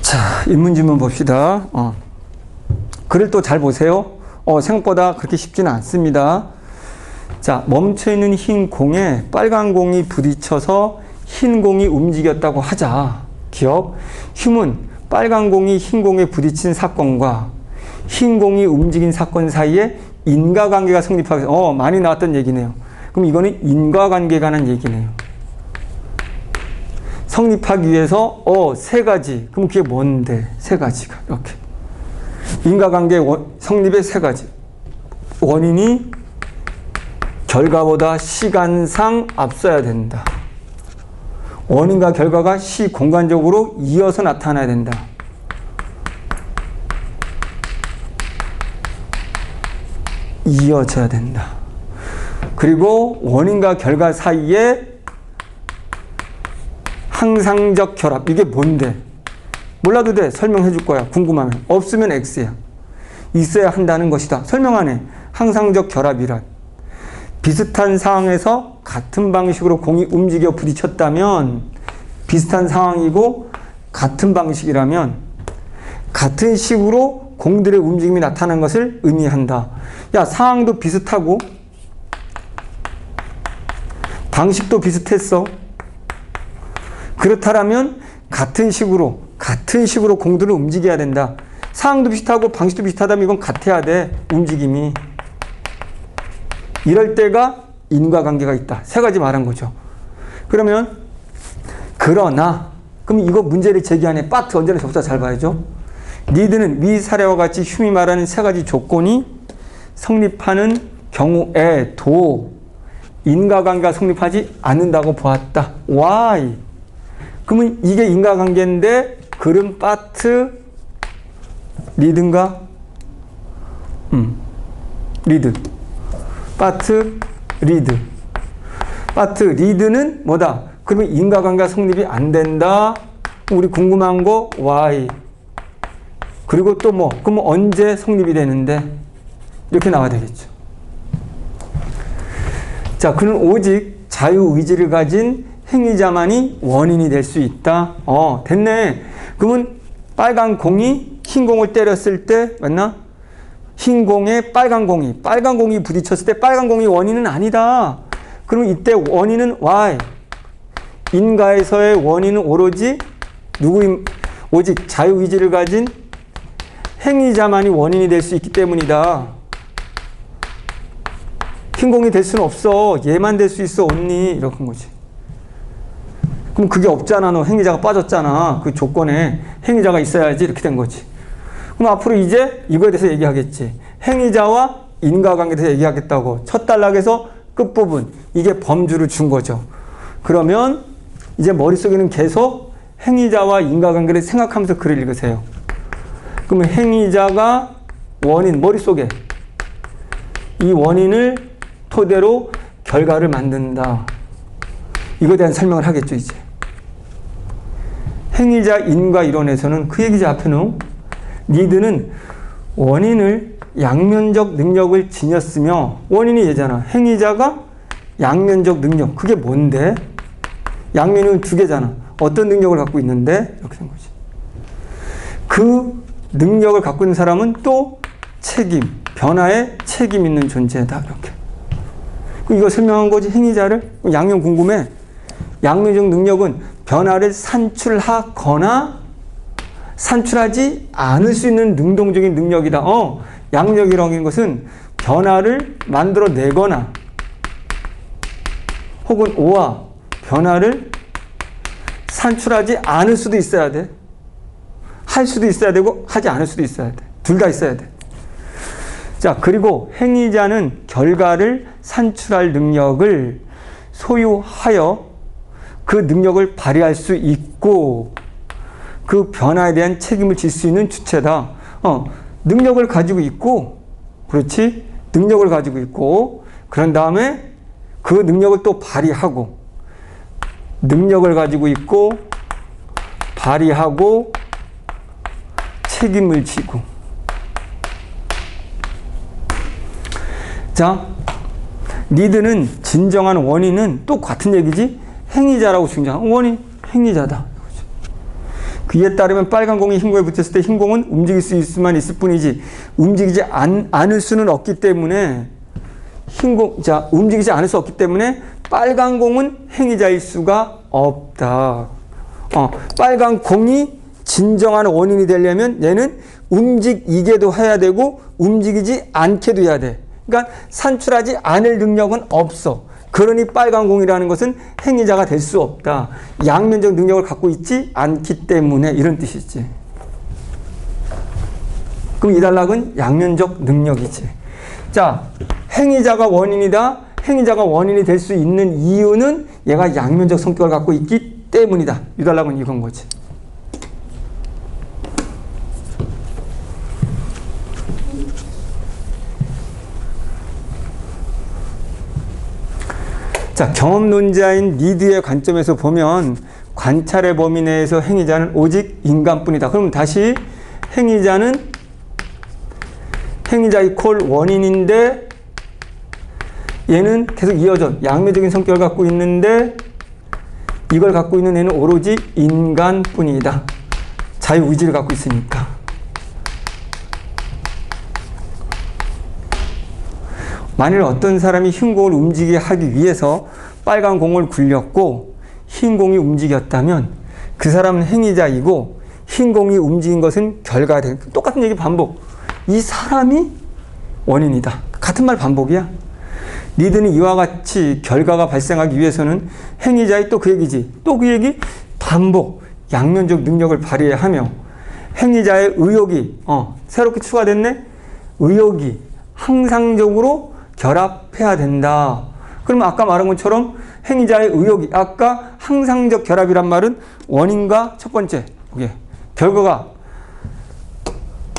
자, 인문지문 봅시다. 글을 또 잘 보세요. 생각보다 그렇게 쉽지는 않습니다. 자, 멈춰있는 흰 공에 빨간 공이 부딪혀서 흰 공이 움직였다고 하자. 기억. 휴문, 빨간 공이 흰 공에 부딪힌 사건과 흰 공이 움직인 사건 사이에 인과관계가 성립하겠어. 많이 나왔던 얘기네요. 그럼 이거는 인과관계에 관한 얘기네요. 성립하기 위해서 세 가지. 그럼 그게 뭔데? 세 가지가 이렇게. 인과관계 성립의 세 가지. 원인이 결과보다 시간상 앞서야 된다. 원인과 결과가 시공간적으로 이어서 나타나야 된다. 이어져야 된다. 그리고 원인과 결과 사이에 항상적 결합. 이게 뭔데? 몰라도 돼. 설명해 줄 거야. 궁금하면. 없으면 X야. 있어야 한다는 것이다. 설명 안 해. 항상적 결합이란. 비슷한 상황에서 같은 방식으로 공이 움직여 부딪혔다면, 비슷한 상황이고 같은 방식이라면 같은 식으로 공들의 움직임이 나타난 것을 의미한다. 야, 상황도 비슷하고 방식도 비슷했어. 그렇다면 같은 식으로 공들을 움직여야 된다. 상황도 비슷하고 방식도 비슷하다면 이건 같아야 돼. 움직임이. 이럴 때가 인과관계가 있다. 세 가지 말한 거죠. 그러나 그럼 이거 문제를 제기하네. 파트 언제나 접사 잘 봐야죠. 니드는 위 사례와 같이 흉이 말하는 세 가지 조건이 성립하는 경우에도 인과관계가 성립하지 않는다고 보았다. Why? 그러면 이게 인과관계인데 그럼 파트 리드인가? 리드. 파트 리드. 파트 리드는 뭐다? 그러면 인과관계가 성립이 안 된다. 우리 궁금한 거 why? 그리고 또 뭐? 그럼 언제 성립이 되는데? 이렇게 나와야 되겠죠. 자, 그는 오직 자유의지를 가진 행위자만이 원인이 될 수 있다. 됐네. 그러면 빨간 공이 흰 공을 때렸을 때, 맞나? 흰 공에 빨간 공이 부딪혔을 때 빨간 공이 원인은 아니다. 그럼 이때 원인은 why? 인과에서의 원인은 오로지 오직 자유의지를 가진 행위자만이 원인이 될 수 있기 때문이다. 흰 공이 될 수는 없어. 얘만 될 수 있어. 언니. 이렇게 한 거지. 그럼 그게 없잖아. 너 행위자가 빠졌잖아. 그 조건에 행위자가 있어야지. 이렇게 된 거지. 그럼 앞으로 이제 이거에 대해서 얘기하겠지. 행위자와 인과관계에 대해서 얘기하겠다고. 첫 단락에서 끝부분. 이게 범주를 준 거죠. 그러면 이제 머릿속에는 계속 행위자와 인과관계를 생각하면서 글을 읽으세요. 그러면 행위자가 원인, 머릿속에 이 원인을 토대로 결과를 만든다. 이거에 대한 설명을 하겠죠, 이제. 행위자 인과 이론에서는 그 얘기죠, 앞에는. 니드는 원인을 양면적 능력을 지녔으며, 원인이 얘잖아. 행위자가 양면적 능력. 그게 뭔데? 양면은 두 개잖아. 어떤 능력을 갖고 있는데? 이렇게 된 거지. 그 능력을 갖고 있는 사람은 또 변화에 책임 있는 존재다. 이렇게. 이거 설명한 거지, 행위자를. 양면 궁금해. 양면적 능력은 변화를 산출하거나 산출하지 않을 수 있는 능동적인 능력이다. 양력이라는 것은 변화를 만들어내거나 혹은 변화를 산출하지 않을 수도 있어야 돼. 할 수도 있어야 되고 하지 않을 수도 있어야 돼. 둘 다 있어야 돼. 자, 그리고 행위자는 결과를 산출할 능력을 소유하여 그 능력을 발휘할 수 있고 그 변화에 대한 책임을 질 수 있는 주체다. 능력을 가지고 있고, 그렇지? 능력을 가지고 있고, 그런 다음에 그 능력을 또 발휘하고, 능력을 가지고 있고, 발휘하고, 책임을 지고. 자, 니드는 진정한 원인은 또 같은 얘기지? 행위자라고 중요한 원인, 행위자다. 이에 따르면 빨간 공이 흰 공에 붙었을 때 흰 공은 움직일 수만 있을 뿐이지 움직이지 않을 수는 없기 때문에 움직이지 않을 수 없기 때문에 빨간 공은 행위자일 수가 없다. 빨간 공이 진정한 원인이 되려면 얘는 움직이게도 해야 되고 움직이지 않게도 해야 돼. 그러니까 산출하지 않을 능력은 없어. 그러니 빨간 공이라는 것은 행위자가 될 수 없다. 양면적 능력을 갖고 있지 않기 때문에 이런 뜻이지. 그럼 이 단락은 양면적 능력이지. 자, 행위자가 원인이다. 행위자가 원인이 될 수 있는 이유는 얘가 양면적 성격을 갖고 있기 때문이다. 이 단락은 이건 거지. 자, 경험론자인 니드의 관점에서 보면 관찰의 범위 내에서 행위자는 오직 인간뿐이다. 그럼 다시 행위자 이퀄 원인인데 얘는 계속 이어져. 양면적인 성격을 갖고 있는데 이걸 갖고 있는 애는 오로지 인간뿐이다. 자유의지를 갖고 있으니까. 만일 어떤 사람이 흰 공을 움직이게 하기 위해서 빨간 공을 굴렸고 흰 공이 움직였다면 그 사람은 행위자이고 흰 공이 움직인 것은 결과가 똑같은 얘기 반복. 이 사람이 원인이다. 같은 말 반복이야. 니드는 이와 같이 결과가 발생하기 위해서는 행위자의 또 그 얘기지. 또 그 얘기 반복. 양면적 능력을 발휘해야 하며 행위자의 의욕이 새롭게 추가됐네. 의욕이 항상적으로 결합해야 된다. 그러면 아까 말한 것처럼 행위자의 의욕이 아까 항상적 결합이란 말은 원인과 첫 번째 결과가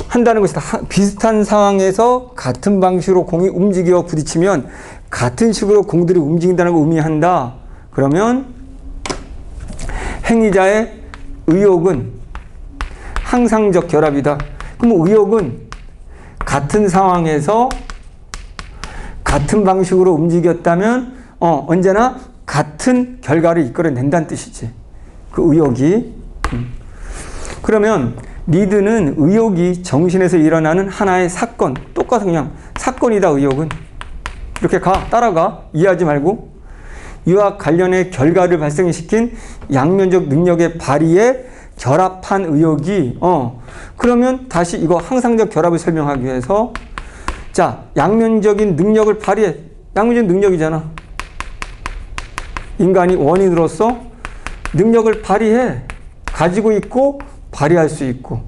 한다는 것이다. 비슷한 상황에서 같은 방식으로 공이 움직여 부딪히면 같은 식으로 공들이 움직인다는 걸 의미한다. 그러면 행위자의 의욕은 항상적 결합이다. 그럼 의욕은 같은 상황에서 같은 방식으로 움직였다면 언제나 같은 결과를 이끌어낸다는 뜻이지. 그 의욕이. 그러면 니드는 의욕이 정신에서 일어나는 하나의 사건. 똑같은 그냥 사건이다. 의욕은. 이렇게 따라가. 이해하지 말고. 이와 관련해 결과를 발생시킨 양면적 능력의 발휘에 결합한 의욕이 그러면 다시 이거 항상적 결합을 설명하기 위해서 자, 양면적인 능력을 발휘해. 양면적 능력이잖아. 인간이 원인으로서 능력을 발휘해. 가지고 있고 발휘할 수 있고.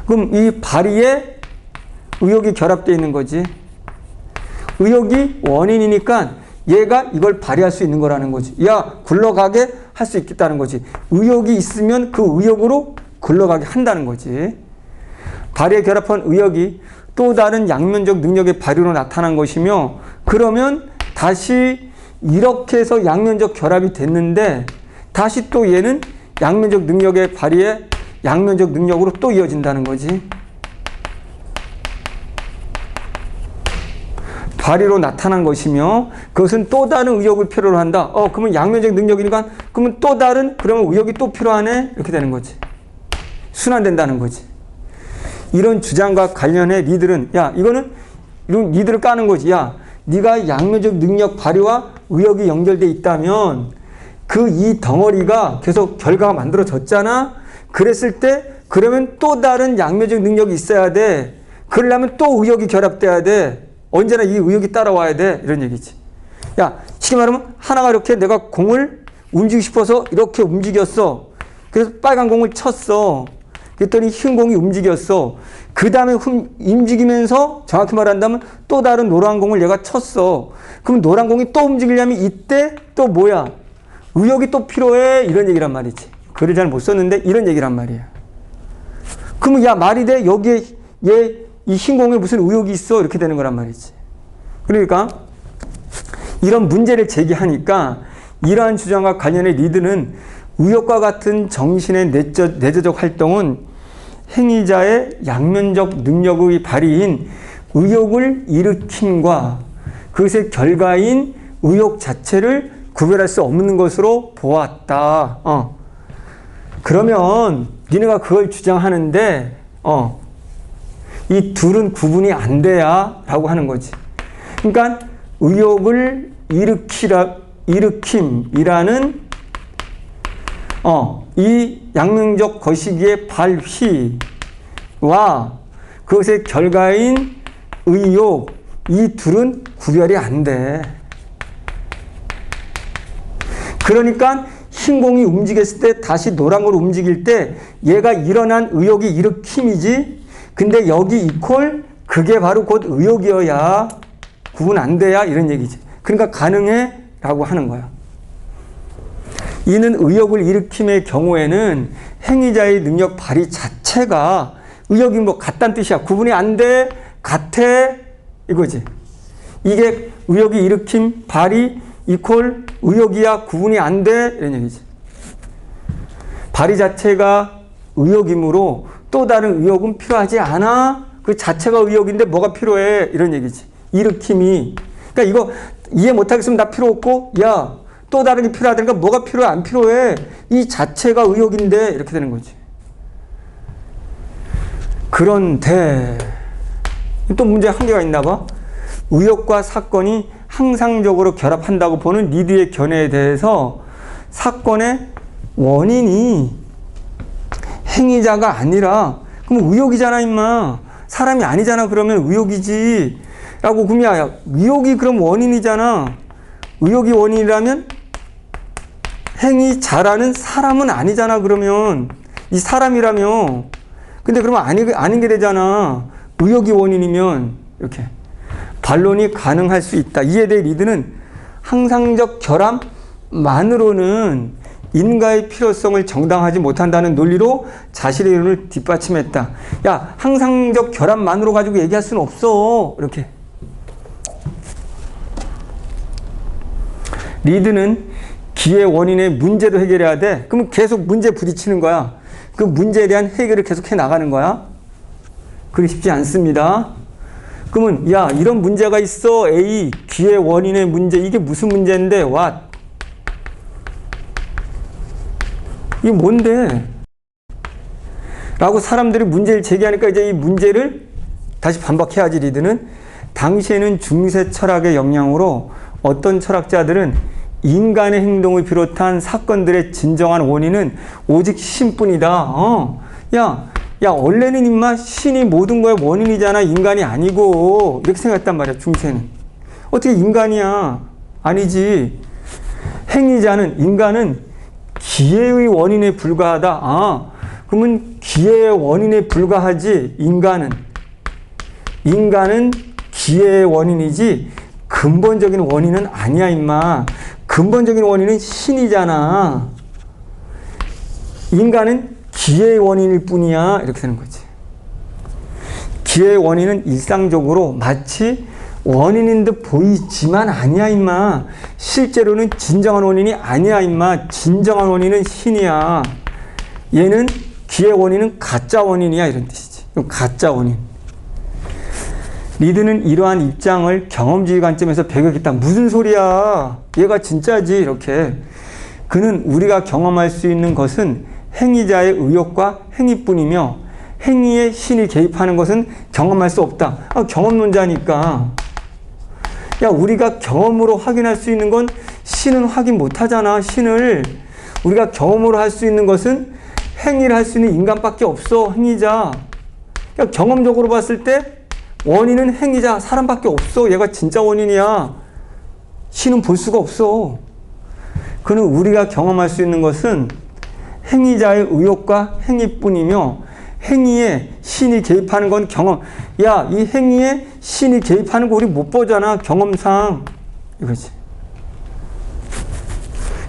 그럼 이 발휘에 의욕이 결합되어 있는 거지. 의욕이 원인이니까 얘가 이걸 발휘할 수 있는 거라는 거지. 야, 굴러가게 할 수 있겠다는 거지. 의욕이 있으면 그 의욕으로 굴러가게 한다는 거지. 발휘에 결합한 의욕이 또 다른 양면적 능력의 발휘로 나타난 것이며 그러면 다시 이렇게 해서 양면적 결합이 됐는데 다시 또 얘는 양면적 능력의 발휘에 양면적 능력으로 또 이어진다는 거지. 발휘로 나타난 것이며 그것은 또 다른 의욕을 필요로 한다. 그러면 양면적 능력이니까 그러면 또 다른 그러면 의욕이 또 필요하네. 이렇게 되는 거지. 순환된다는 거지. 이런 주장과 관련해 니들은 이거는 니들을 까는 거지. 네가 양면적 능력 발휘와 의욕이 연결돼 있다면 그 이 덩어리가 계속 결과가 만들어졌잖아. 그랬을 때 그러면 또 다른 양면적 능력이 있어야 돼. 그러려면 또 의욕이 결합돼야 돼. 언제나 이 의욕이 따라와야 돼. 이런 얘기지. 쉽게 말하면 하나가 이렇게 내가 공을 움직이고 싶어서 이렇게 움직였어. 그래서 빨간 공을 쳤어. 그랬더니 흰 공이 움직였어. 그 다음에 움직이면서 정확히 말한다면 또 다른 노란 공을 얘가 쳤어. 그럼 노란 공이 또 움직이려면 이때 또 뭐야? 의욕이 또 필요해. 이런 얘기란 말이지. 글을 잘 못 썼는데 이런 얘기란 말이야. 그러면 말이 돼? 여기에 이 흰 공에 무슨 의욕이 있어? 이렇게 되는 거란 말이지. 그러니까 이런 문제를 제기하니까 이러한 주장과 관련해 니드는 의욕과 같은 정신의 내재적 활동은 행위자의 양면적 능력의 발휘인 의욕을 일으킴과 그것의 결과인 의욕 자체를 구별할 수 없는 것으로 보았다. 그러면 니네가 그걸 주장하는데 이 둘은 구분이 안 돼야 라고 하는 거지. 그러니까 의욕을 일으킴이라는 이 양면적 거시기의 발휘와 그것의 결과인 의욕, 이 둘은 구별이 안 돼. 그러니까 흰 공이 움직였을 때 다시 노란 걸 움직일 때 얘가 일어난 의욕이 일으킴이지. 근데 여기 이퀄 그게 바로 곧 의욕이어야 구분 안 돼야 이런 얘기지. 그러니까 가능해 라고 하는 거야. 이는 의욕을 일으킴의 경우에는 행위자의 능력 발휘 자체가 의욕이 뭐 같다는 뜻이야. 구분이 안 돼, 같아 이거지. 이게 의욕이 일으킴 발휘 이퀄 의욕이야 구분이 안 돼 이런 얘기지. 발휘 자체가 의욕이므로 또 다른 의욕은 필요하지 않아. 그 자체가 의욕인데 뭐가 필요해 이런 얘기지. 일으킴이. 그러니까 이거 이해 못하겠으면 나 필요 없고 야 또 다른 게 필요하다니까 뭐가 필요해 안 필요해. 이 자체가 의욕인데 이렇게 되는 거지. 그런데 또 문제 한 개가 있나 봐. 의욕과 사건이 항상적으로 결합한다고 보는 리드의 견해에 대해서 사건의 원인이 행위자가 아니라 그럼 의욕이잖아 임마. 사람이 아니잖아 그러면 의욕이지 라고 그러면 야 의욕이 그럼 원인이잖아. 의욕이 원인이라면 행위자라는 사람은 아니잖아 그러면. 이 사람이라며. 근데 그러면 아닌 게 되잖아. 의욕이 원인이면. 이렇게 반론이 가능할 수 있다. 이에 대해 리드는 항상적 결함만으로는 인과의 필요성을 정당하지 못한다는 논리로 자신의 이론을 뒷받침했다. 야, 항상적 결함만으로 가지고 얘기할 수는 없어. 이렇게. 리드는 기의 원인의 문제도 해결해야 돼. 그러면 계속 문제 부딪히는 거야. 그 문제에 대한 해결을 계속 해 나가는 거야. 그리 쉽지 않습니다. 그러면 야 이런 문제가 있어. A 기의 원인의 문제. 이게 무슨 문제인데 what? 이게 뭔데? 라고 사람들이 문제를 제기하니까 이제 이 문제를 다시 반박해야지. 리드는 당시에는 중세 철학의 영향으로 어떤 철학자들은 인간의 행동을 비롯한 사건들의 진정한 원인은 오직 신뿐이다. 야 원래는 임마 신이 모든 거의 원인이잖아. 인간이 아니고. 이렇게 생각했단 말이야. 중세는. 어떻게 인간이야? 아니지. 행위자는 인간은 기회의 원인에 불과하다. 그러면 기회의 원인에 불과하지. 인간은 기회의 원인이지 근본적인 원인은 아니야 임마. 근본적인 원인은 신이잖아. 인간은 기회의 원인일 뿐이야. 이렇게 되는 거지. 기회의 원인은 일상적으로 마치 원인인 듯 보이지만 아니야 임마. 실제로는 진정한 원인이 아니야 임마. 진정한 원인은 신이야. 얘는 기회의 원인은 가짜 원인이야. 이런 뜻이지. 가짜 원인. 리드는 이러한 입장을 경험주의 관점에서 배격했다. 무슨 소리야. 얘가 진짜지. 이렇게. 그는 우리가 경험할 수 있는 것은 행위자의 의욕과 행위뿐이며 행위에 신이 개입하는 것은 경험할 수 없다. 경험론자니까. 야 우리가 경험으로 확인할 수 있는 건 신은 확인 못하잖아. 신을. 우리가 경험으로 할 수 있는 것은 행위를 할 수 있는 인간밖에 없어. 행위자. 야 경험적으로 봤을 때 원인은 행위자 사람밖에 없어. 얘가 진짜 원인이야. 신은 볼 수가 없어. 그는 우리가 경험할 수 있는 것은 행위자의 의욕과 행위뿐이며 행위에 신이 개입하는 건 경험. 야, 이 행위에 신이 개입하는 거 우리 못 보잖아. 경험상. 이거지.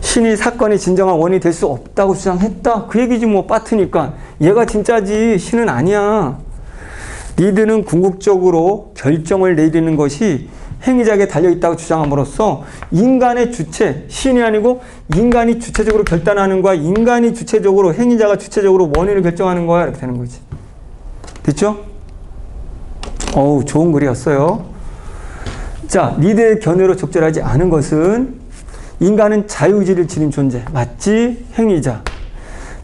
신이 사건의 진정한 원인이 될 수 없다고 주장했다. 그 얘기지 뭐. 빠트니까. 얘가 진짜지. 신은 아니야. 리드는 궁극적으로 결정을 내리는 것이 행위자에게 달려있다고 주장함으로써 인간의 주체, 신이 아니고 인간이 주체적으로 결단하는 거야. 인간이 주체적으로, 행위자가 주체적으로 원인을 결정하는 거야. 이렇게 되는 거지. 됐죠? 어우, 좋은 글이었어요. 자, 리드의 견해로 적절하지 않은 것은 인간은 자유의지를 지닌 존재. 맞지? 행위자.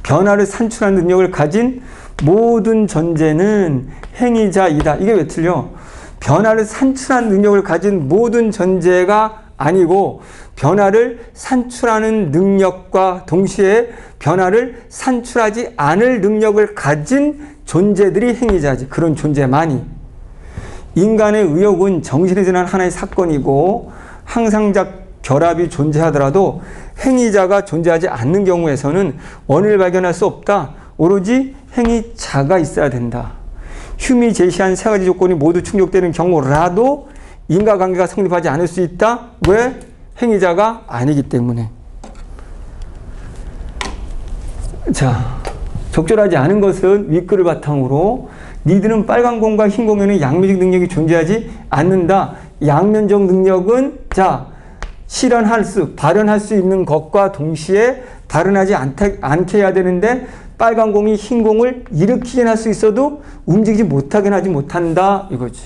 변화를 산출하는 능력을 가진 모든 존재는 행위자이다. 이게 왜 틀려? 변화를 산출하는 능력을 가진 모든 존재가 아니고 변화를 산출하는 능력과 동시에 변화를 산출하지 않을 능력을 가진 존재들이 행위자지. 그런 존재만이. 인간의 의욕은 정신에 드러난 하나의 사건이고 항상적 결합이 존재하더라도 행위자가 존재하지 않는 경우에서는 원인을 발견할 수 없다. 오로지 행위자가 있어야 된다. 휴미 제시한 세 가지 조건이 모두 충족되는 경우라도 인과관계가 성립하지 않을 수 있다. 왜? 행위자가 아니기 때문에. 자, 적절하지 않은 것은 윗글을 바탕으로 니들은 빨간 공과 흰 공에는 양면적 능력이 존재하지 않는다. 양면적 능력은 자 발현할 수 있는 것과 동시에 발현하지 않게 해야 되는데 빨간 공이 흰 공을 일으키긴 할 수 있어도 움직이지 못하긴 하지 못한다 이거지.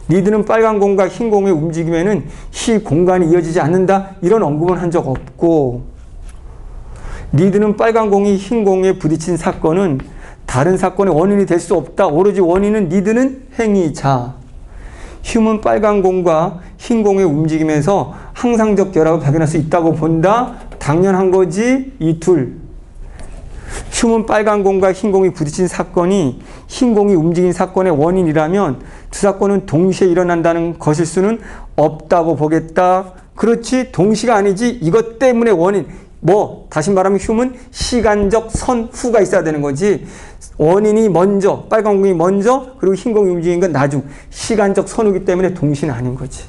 니들은 빨간 공과 흰 공의 움직임에는 시 공간이 이어지지 않는다 이런 언급은 한 적 없고 니들은 빨간 공이 흰 공에 부딪힌 사건은 다른 사건의 원인이 될 수 없다. 오로지 원인은 니들은 행위자. 휴문 빨간 공과 흰 공의 움직임에서 항상적 결합을 발견할 수 있다고 본다. 당연한 거지. 이 둘. 휴문 빨간 공과 흰 공이 부딪힌 사건이 흰 공이 움직인 사건의 원인이라면 두 사건은 동시에 일어난다는 것일 수는 없다고 보겠다. 그렇지. 동시가 아니지. 이것 때문에 원인. 다시 말하면 휴문 시간적 선후가 있어야 되는 거지. 원인이 먼저, 빨간 공이 먼저, 그리고 흰 공이 움직인 건 나중. 시간적 선후기 때문에 동시는 아닌 거지.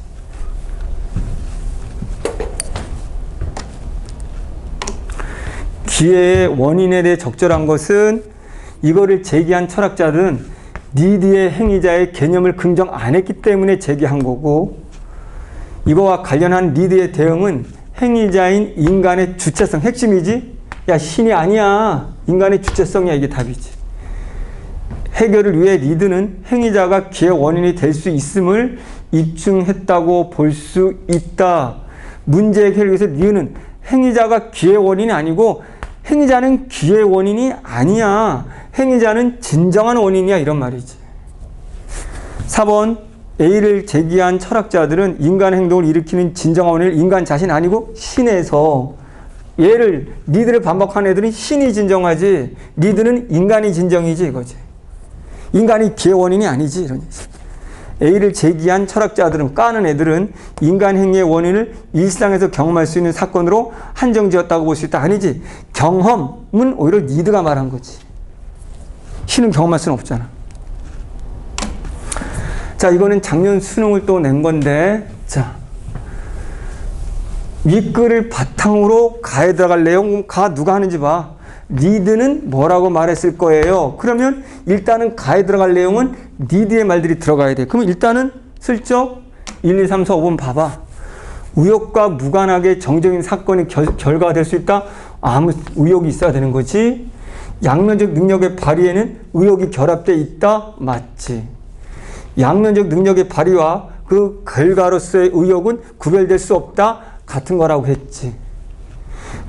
기회의 원인에 대해 적절한 것은 이거를 제기한 철학자들은 니드의 행위자의 개념을 긍정 안 했기 때문에 제기한 거고 이거와 관련한 니드의 대응은 행위자인 인간의 주체성, 핵심이지? 야, 신이 아니야. 인간의 주체성이야. 이게 답이지. 해결을 위해 니드는 행위자가 기회 원인이 될 수 있음을 입증했다고 볼 수 있다. 문제 해결을 위해서 니드는 행위자가 기회 원인이 아니고 행위자는 기회 원인이 아니야. 행위자는 진정한 원인이야. 이런 말이지. 4번 A를 제기한 철학자들은 인간 행동을 일으키는 진정한 원인을 인간 자신 아니고 신에서 니들을 반박하는 애들은 신이 진정하지 니들은 인간이 진정이지 이거지. 인간이 기회 원인이 아니지 이런 얘기지. A를 제기한 철학자들은 까는 애들은 인간 행위의 원인을 일상에서 경험할 수 있는 사건으로 한정지었다고 볼 수 있다. 아니지. 경험은 오히려 니드가 말한 거지. 신은 경험할 수는 없잖아. 자, 이거는 작년 수능을 또 낸 건데, 자, 윗글을 바탕으로 가에 들어갈 내용, 가 누가 하는지 봐. 니드는 뭐라고 말했을 거예요. 그러면 일단은 가에 들어갈 내용은 니드의 말들이 들어가야 돼. 그럼 일단은 슬쩍 1, 2, 3, 4, 5번 봐봐. 의욕과 무관하게 정적인 사건이 결과가 될 수 있다? 아무 의욕이 있어야 되는 거지. 양면적 능력의 발휘에는 의욕이 결합되어 있다? 맞지. 양면적 능력의 발휘와 그 결과로서의 의욕은 구별될 수 없다? 같은 거라고 했지.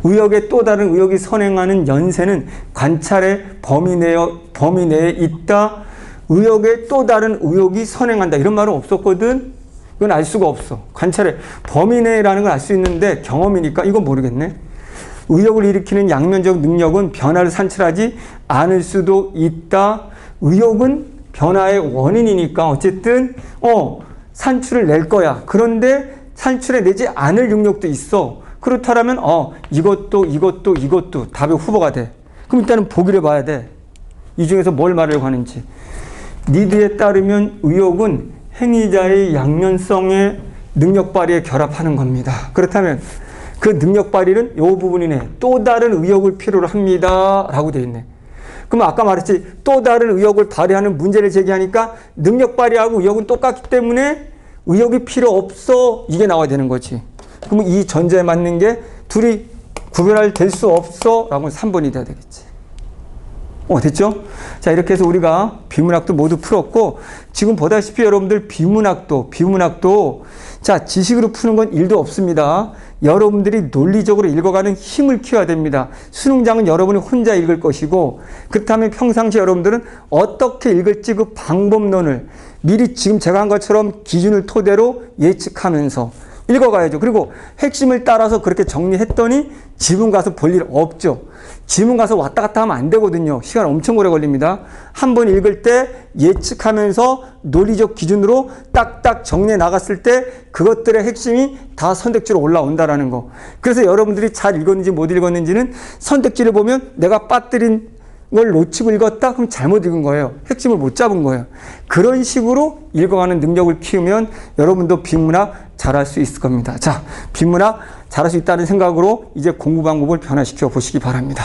의욕의 또 다른 의욕이 선행하는 연세는 관찰의 범위 내에 있다. 의욕의 또 다른 의욕이 선행한다. 이런 말은 없었거든. 이건 알 수가 없어. 관찰의 범위 내라는 걸 알 수 있는데 경험이니까 이건 모르겠네. 의욕을 일으키는 양면적 능력은 변화를 산출하지 않을 수도 있다. 의욕은 변화의 원인이니까 어쨌든 산출을 낼 거야. 그런데 산출해 내지 않을 능력도 있어. 그렇다면 이것도 답의 후보가 돼. 그럼 일단은 보기를 봐야 돼. 이 중에서 뭘 말하려고 하는지. 니드에 따르면 의욕은 행위자의 양면성의 능력 발휘에 결합하는 겁니다. 그렇다면 그 능력 발휘는 이 부분이네. 또 다른 의욕을 필요로 합니다. 라고 되어 있네. 그럼 아까 말했지. 또 다른 의욕을 발휘하는 문제를 제기하니까 능력 발휘하고 의욕은 똑같기 때문에 의욕이 필요 없어. 이게 나와야 되는 거지. 그러면 이 전제에 맞는 게 둘이 구별할 될 수 없어. 라고 3번이 돼야 되겠지. 됐죠? 자, 이렇게 해서 우리가 비문학도 모두 풀었고, 지금 보다시피 여러분들 비문학도, 자, 지식으로 푸는 건 1도 없습니다. 여러분들이 논리적으로 읽어가는 힘을 키워야 됩니다. 수능장은 여러분이 혼자 읽을 것이고, 그렇다면 평상시 여러분들은 어떻게 읽을지 그 방법론을 미리 지금 제가 한 것처럼 기준을 토대로 예측하면서 읽어가야죠. 그리고 핵심을 따라서 그렇게 정리했더니 지문 가서 볼 일 없죠. 지문 가서 왔다 갔다 하면 안 되거든요. 시간 엄청 오래 걸립니다. 한 번 읽을 때 예측하면서 논리적 기준으로 딱딱 정리해 나갔을 때 그것들의 핵심이 다 선택지로 올라온다라는 거. 그래서 여러분들이 잘 읽었는지 못 읽었는지는 선택지를 보면 내가 빠뜨린 걸 놓치고 읽었다? 그럼 잘못 읽은 거예요. 핵심을 못 잡은 거예요. 그런 식으로 읽어가는 능력을 키우면 여러분도 빅문학 잘할 수 있을 겁니다. 자, 빅문학 잘할 수 있다는 생각으로 이제 공부 방법을 변화시켜 보시기 바랍니다.